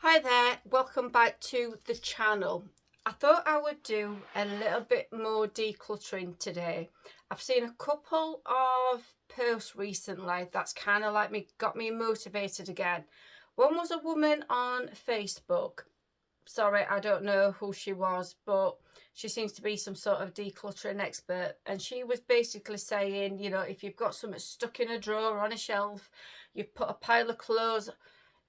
Hi there, welcome back to the channel. I thought I would do a little bit more decluttering today. I've seen a couple of posts recently that's kind of like got me motivated again. One was a woman on Facebook. Sorry, I don't know who she was, but she seems to be some sort of decluttering expert, and she was basically saying, you know, if you've got something stuck in a drawer or on a shelf, you've put a pile of clothes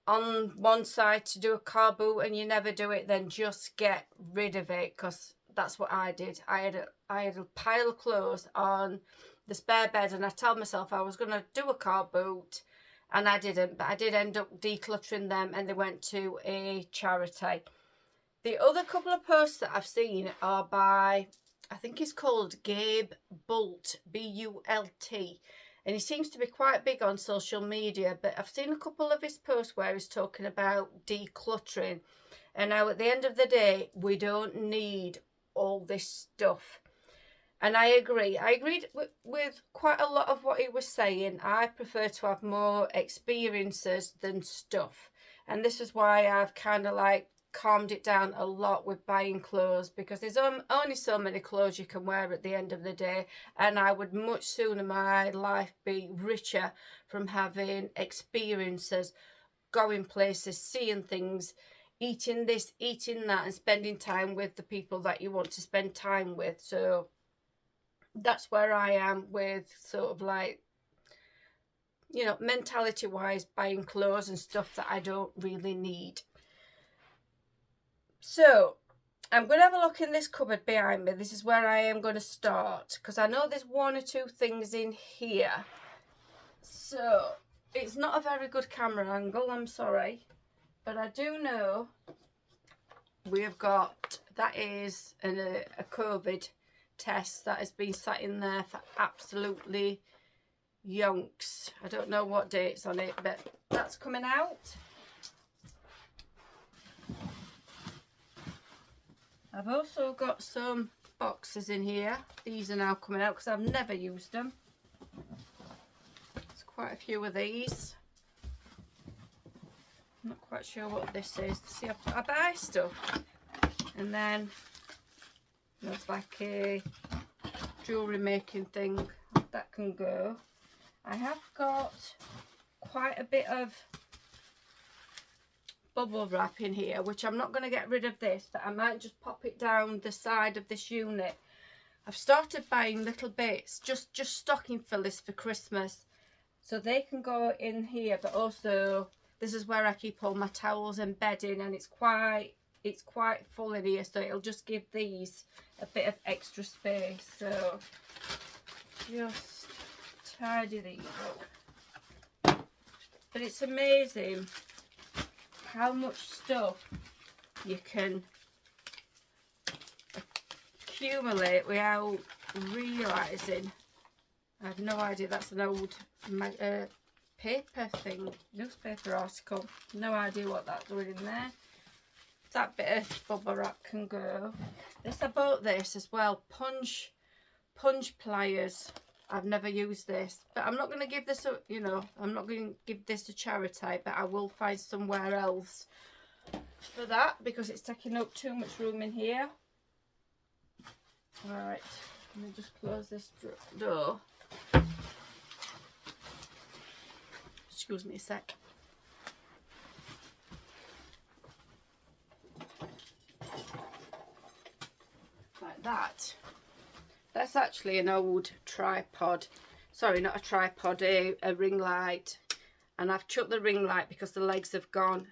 on one side to do a car boot and you never do it, then just get rid of it, because that's what I did. I had a pile of clothes on the spare bed, and I told myself I was going to do a car boot, and I didn't, but I did end up decluttering them, and they went to a charity. The other couple of posts that I've seen are by, I think he's called Gabe Bult, B-U-L-T. And he seems to be quite big on social media, but I've seen a couple of his posts where he's talking about decluttering. And now at the end of the day, we don't need all this stuff. And I agree. I agreed with quite a lot of what he was saying. I prefer to have more experiences than stuff. And this is why I've kind of like calmed it down a lot with buying clothes, because there's only so many clothes you can wear at the end of the day, and I would much sooner my life be richer from having experiences, going places, seeing things, eating this, eating that, and spending time with the people that you want to spend time with. So that's where I am with sort of like, you know, mentality wise, buying clothes and stuff that I don't really need. So I'm going to have a look in this cupboard behind me. This is where I am going to start, because I know there's one or two things in here. So it's not a very good camera angle, I'm sorry. But I do know we have got, that is a COVID test that has been sat in there for absolutely yonks. I don't know what date's on it, but that's coming out. I've also got some boxes in here. These are now coming out because I've never used them. There's quite a few of these. I'm not quite sure what this is. See, I buy stuff and then there's like a jewellery making thing that can go. I have got quite a bit of bubble wrap in here, which I'm not going to get rid of this, but I might just pop it down the side of this unit. I've started buying little bits, just stocking fillers for Christmas, so they can go in here, but also this is where I keep all my towels and bedding, and it's quite full in here, so it'll just give these a bit of extra space. So just tidy these up. But it's amazing how much stuff you can accumulate without realising. I have no idea. That's an old paper thing, newspaper article. No idea what that's doing in there. That bit of bubble wrap can go. I bought this as well, punch pliers. I've never used this, but I'm not going to give this a, you know, I'm not going to give this to charity, but I will find somewhere else for that because it's taking up too much room in here. Right, let me just close this door. Excuse me a sec. Like that. That's actually an old tripod. Sorry, not a tripod, a ring light. And I've chucked the ring light because the legs have gone.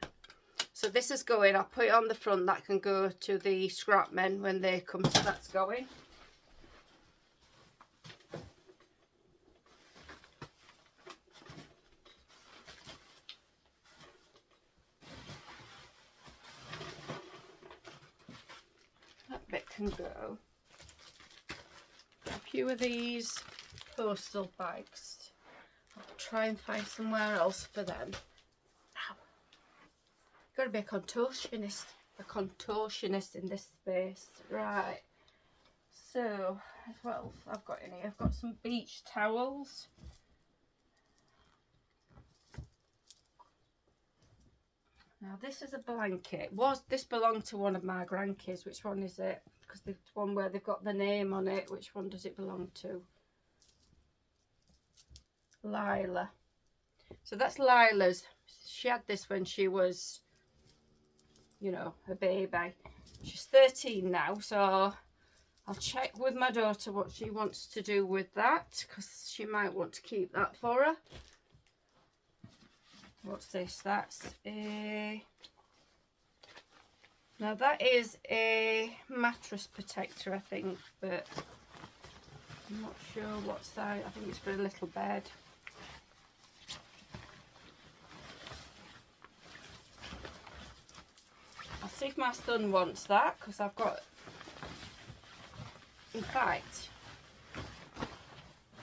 So this is going, I'll put it on the front, that can go to the scrap men when they come, so that's going. That bit can go. A few of these postal bags. I'll try and find somewhere else for them. Ow. Got to be a contortionist in this space. Right. So, what else I've got in here? I've got some beach towels. Now this is a blanket. This belonged to one of my grandkids? Which one is it? Because the one where they've got the name on it. Which one does it belong to? Lila. So that's Lila's. She had this when she was, you know, a baby. She's 13 now, so I'll check with my daughter what she wants to do with that, because she might want to keep that for her. What's this? That's a... Now that is a mattress protector, I think, but I'm not sure what size. I think it's for a little bed. I'll see if my son wants that, because I've got... In fact,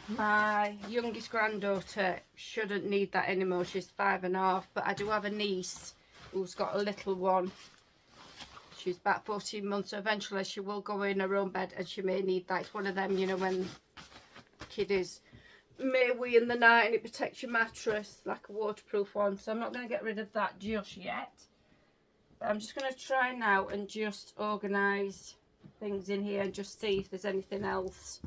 my youngest granddaughter shouldn't need that anymore. She's 5.5, but I do have a niece who's got a little one. She's about 14 months, so eventually she will go in her own bed and she may need that. It's one of them, you know, when the kid is may-wee in the night and it protects your mattress, like a waterproof one. So I'm not going to get rid of that just yet. But I'm just going to try now and just organise things in here and just see if there's anything else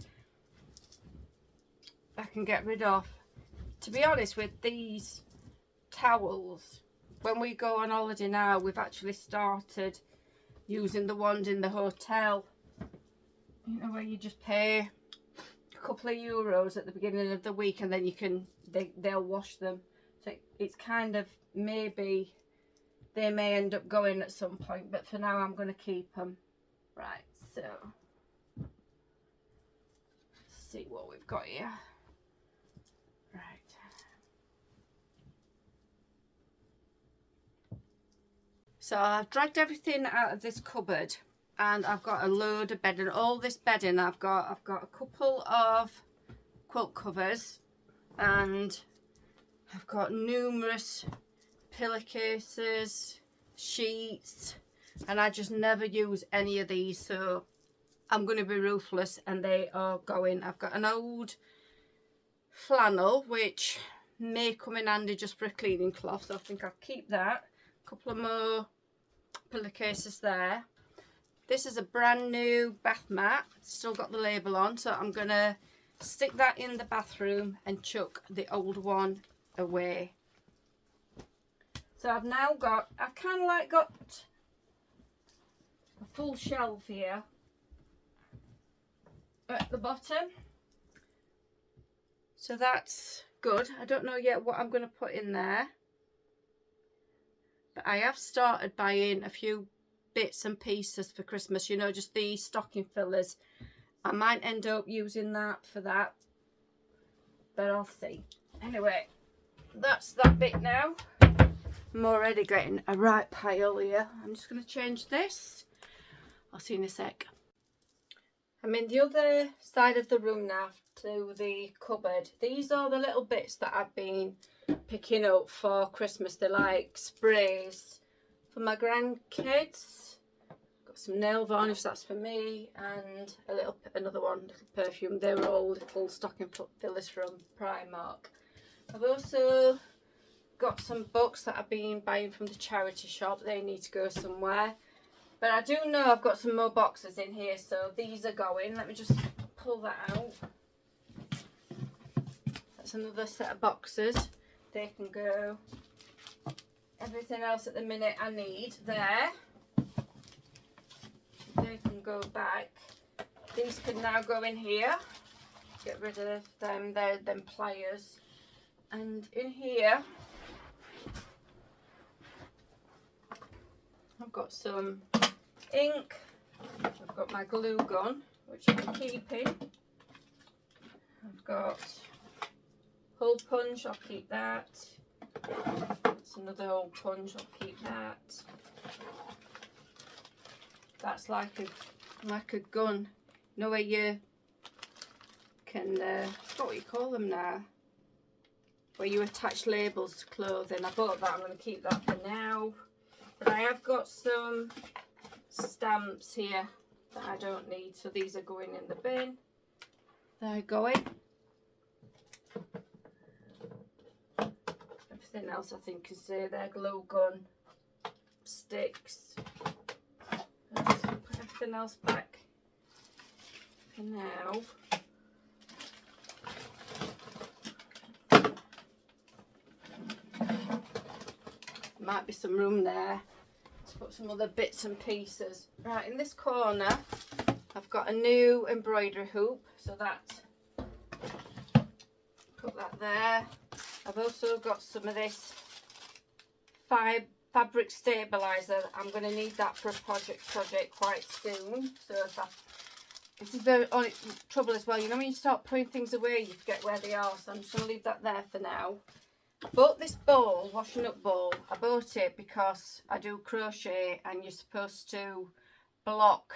I can get rid of. To be honest, with these towels, when we go on holiday now, we've actually started using the ones in the hotel, you know, where you just pay a couple of euros at the beginning of the week and then you can they'll wash them. So it's kind of, maybe they may end up going at some point, but for now I'm going to keep them. Right, so let's see what we've got here. Right. So I've dragged everything out of this cupboard and I've got a load of bedding. All this bedding I've got a couple of quilt covers and I've got numerous pillowcases, sheets, and I just never use any of these, so I'm going to be ruthless and they are going. I've got an old flannel which may come in handy just for a cleaning cloth, so I think I'll keep that. A couple of more pillowcases there. This is a brand new bath mat, still got the label on, so I'm going to stick that in the bathroom and chuck the old one away. So I've now got, I've kind of like got a full shelf here at the bottom, so that's good. I don't know yet what I'm going to put in there, but I have started buying a few bits and pieces for Christmas, you know, just these stocking fillers. I might end up using that for that, but I'll see. Anyway, that's that bit now. I'm already getting a right pile here. I'm just going to change this. I'll see you in a sec. I'm in the other side of the room now to the cupboard. These are the little bits that I've been picking up for Christmas. They're like sprays for my grandkids. Got some nail varnish, that's for me, and another one, little perfume. They were all little stocking fillers from Primark. I've also got some books that I've been buying from the charity shop. They need to go somewhere. But I do know I've got some more boxes in here, so these are going. Let me just pull that out. That's another set of boxes. They can go. Everything else at the minute I need there. They can go back. These can now go in here. Get rid of them, them pliers. And in here, I've got some ink. I've got my glue gun, which I'm keeping. I've got hole punch, I'll keep that. That's another hole punch, I'll keep that. That's like a gun. You know where you can, I forgot what you call them now, where you attach labels to clothing. I bought that, I'm going to keep that for now. But I have got some stamps here that I don't need, so these are going in the bin. They're going. Everything else I think is there, glue gun. chopsticks. I'll just put everything else back for now. Might be some room there to put some other bits and pieces. Right, in this corner I've got a new embroidery hoop, so that, put that there. I've also got some of this fabric stabilizer. I'm going to need that for a project quite soon. So this is the only trouble as well, you know, when you start putting things away you forget where they are, so I'm just going to leave that there for now. I bought this bowl, washing up bowl. I bought it because I do crochet and you're supposed to block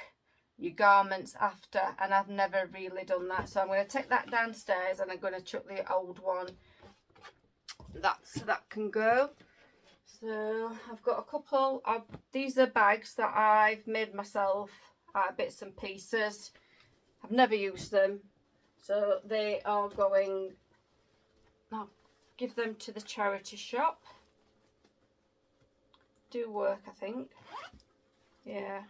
your garments after, and I've never really done that, so I'm going to take that downstairs and I'm going to chuck the old one so that can go. So I've got a couple of, these are bags that I've made myself out of bits and pieces. I've never used them, so they are going, I'll give them to the charity shop. Do work, I think. Yeah.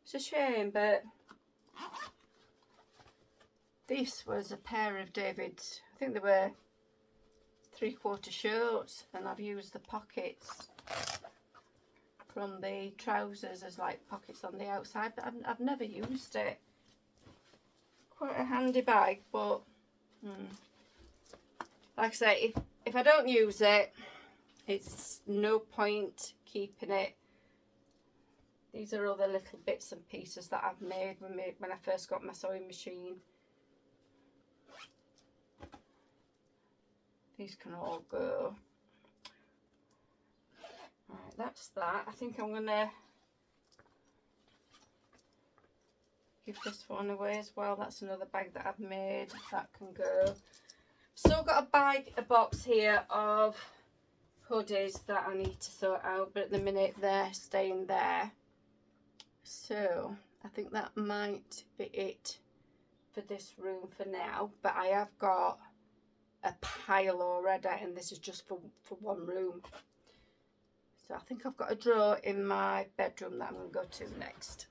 It's a shame, but this was a pair of David's, I think they were 3/4 shorts, and I've used the pockets from the trousers as like pockets on the outside, but I've never used it. Quite a handy bag, but like I say, if I don't use it, it's no point keeping it. These are all the little bits and pieces that I've made when I first got my sewing machine. These can all go. Right, that's that. I think I'm gonna give this one away as well. That's another bag that I've made. That can go. Still got a box here of hoodies that I need to sort out, but at the minute they're staying there. So I think that might be it for this room for now, but I have got a pile already, and this is just for one room. So I think I've got a drawer in my bedroom that I'm going to go to next.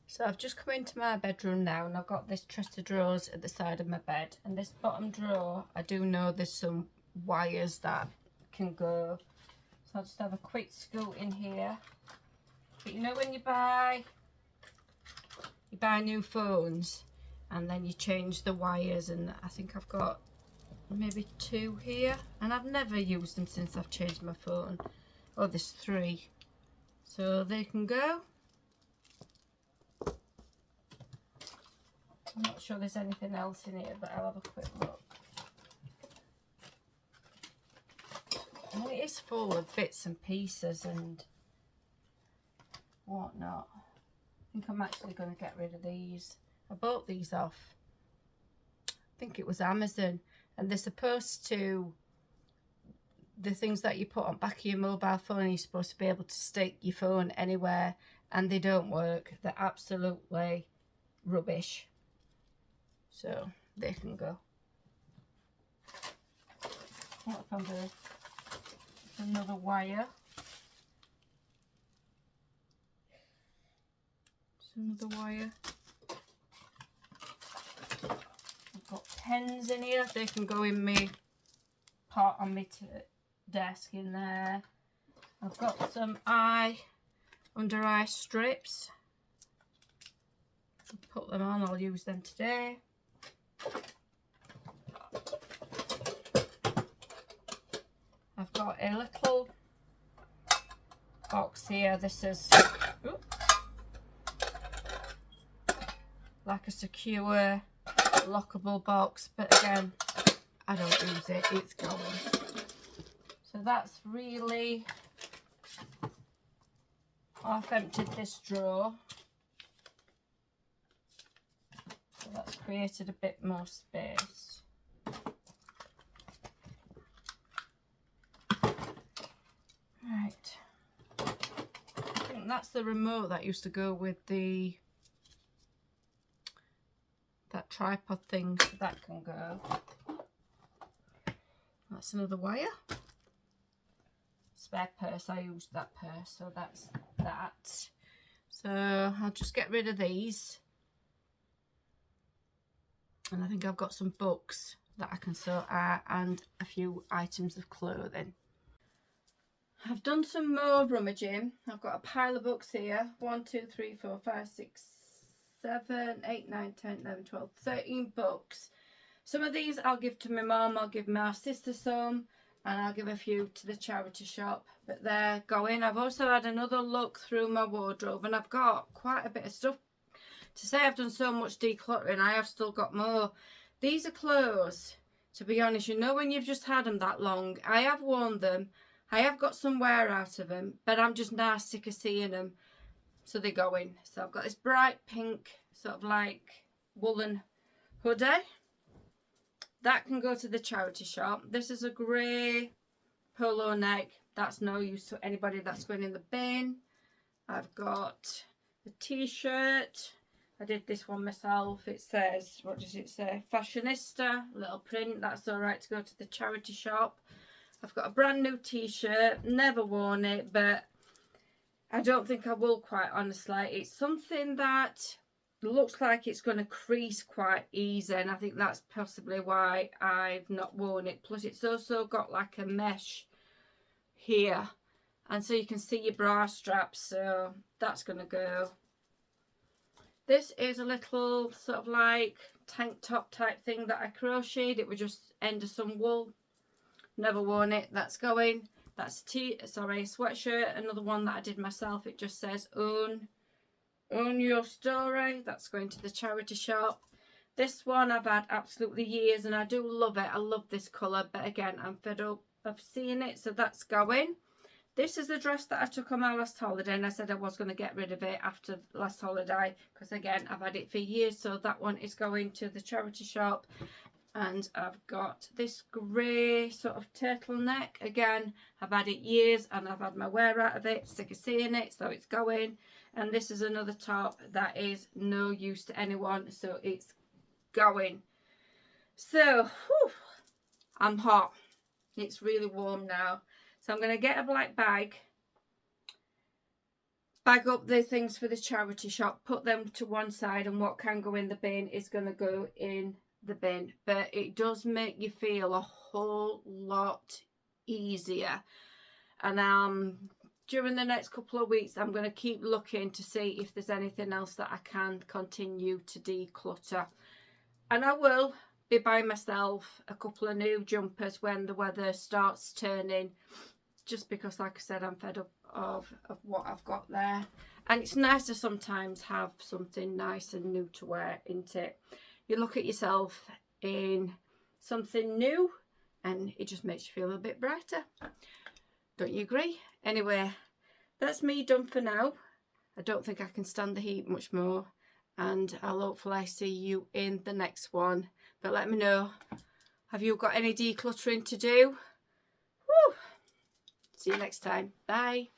So I've just come into my bedroom now, and I've got this chest of drawers at the side of my bed, and this bottom drawer, I do know there's some wires that can go, so I'll just have a quick scoot in here. But you know when you buy new phones and then you change the wires, and I think I've got maybe 2 here, and I've never used them since I've changed my phone. Oh, there's 3, so they can go. I'm not sure there's anything else in here, but I'll have a quick look. And it is full of bits and pieces and whatnot. I think I'm actually going to get rid of these. I bought these off, I think it was Amazon, and they're supposed to, the things that you put on back of your mobile phone, you're supposed to be able to stick your phone anywhere, and they don't work. They're absolutely rubbish, so they can go. What if I'm doing another wire? Another wire. I've got pens in here, they can go in my pot on my desk in there. I've got some under eye strips. I'll put them on, I'll use them today. I've got a little box here. This is like a secure lockable box, but again, I don't use it, it's gone. So that's really, I've emptied this drawer, so that's created a bit more space. Right, I think that's the remote that used to go with that tripod thing, so that can go. That's another wire. spare purse. I used that purse, so that's that. So I'll just get rid of these. And I think I've got some books that I can sort out and a few items of clothing. I've done some more rummaging. I've got a pile of books here. 1, 2, 3, 4, 5, 6, 7, 8, 9, 10, 11, 12, 13 books. Some of these I'll give to my mum, I'll give my sister some, and I'll give a few to the charity shop. But they're going. I've also had another look through my wardrobe, and I've got quite a bit of stuff. To say I've done so much decluttering, I have still got more. These are clothes, to be honest. You know when you've just had them that long. I have worn them. I have got some wear out of them, but I'm just now sick of seeing them. So they're going. So I've got this bright pink, sort of like woolen hoodie. That can go to the charity shop. This is a grey polo neck. That's no use to anybody. That's going in the bin. I've got a t-shirt. I did this one myself. It says, what does it say? Fashionista, little print. That's all right to go to the charity shop. I've got a brand new t-shirt. Never worn it, but I don't think I will, quite honestly. It's something that looks like it's going to crease quite easy, and I think that's possibly why I've not worn it. Plus it's also got like a mesh here, and so you can see your bra straps, so that's going to go. This is a little sort of like tank top type thing that I crocheted. It was just end of some wool. Never worn it. That's going. That's a sweatshirt. Another one that I did myself. It just says own your story. That's going to the charity shop. This one I've had absolutely years, and I do love it. I love this colour, but again, I'm fed up of seeing it, so that's going. This is the dress that I took on my last holiday, and I said I was going to get rid of it after last holiday because, again, I've had it for years. So that one is going to the charity shop. And I've got this grey sort of turtleneck. Again, I've had it years and I've had my wear out of it. Sick of seeing it, so it's going. And this is another top that is no use to anyone, so it's going. So, whew, I'm hot. It's really warm now. So I'm going to get a black bag up the things for the charity shop, put them to one side, and what can go in the bin is going to go in the bin. But it does make you feel a whole lot easier. And during the next couple of weeks, I'm going to keep looking to see if there's anything else that I can continue to declutter. And I will be buying myself a couple of new jumpers when the weather starts turning, just because, like I said, I'm fed up of what I've got there. And it's nice to sometimes have something nice and new to wear, isn't it? You look at yourself in something new and it just makes you feel a bit brighter. Don't you agree? Anyway, that's me done for now. I don't think I can stand the heat much more, and I'll hopefully see you in the next one. But let me know, have you got any decluttering to do? Woo! See you next time. Bye.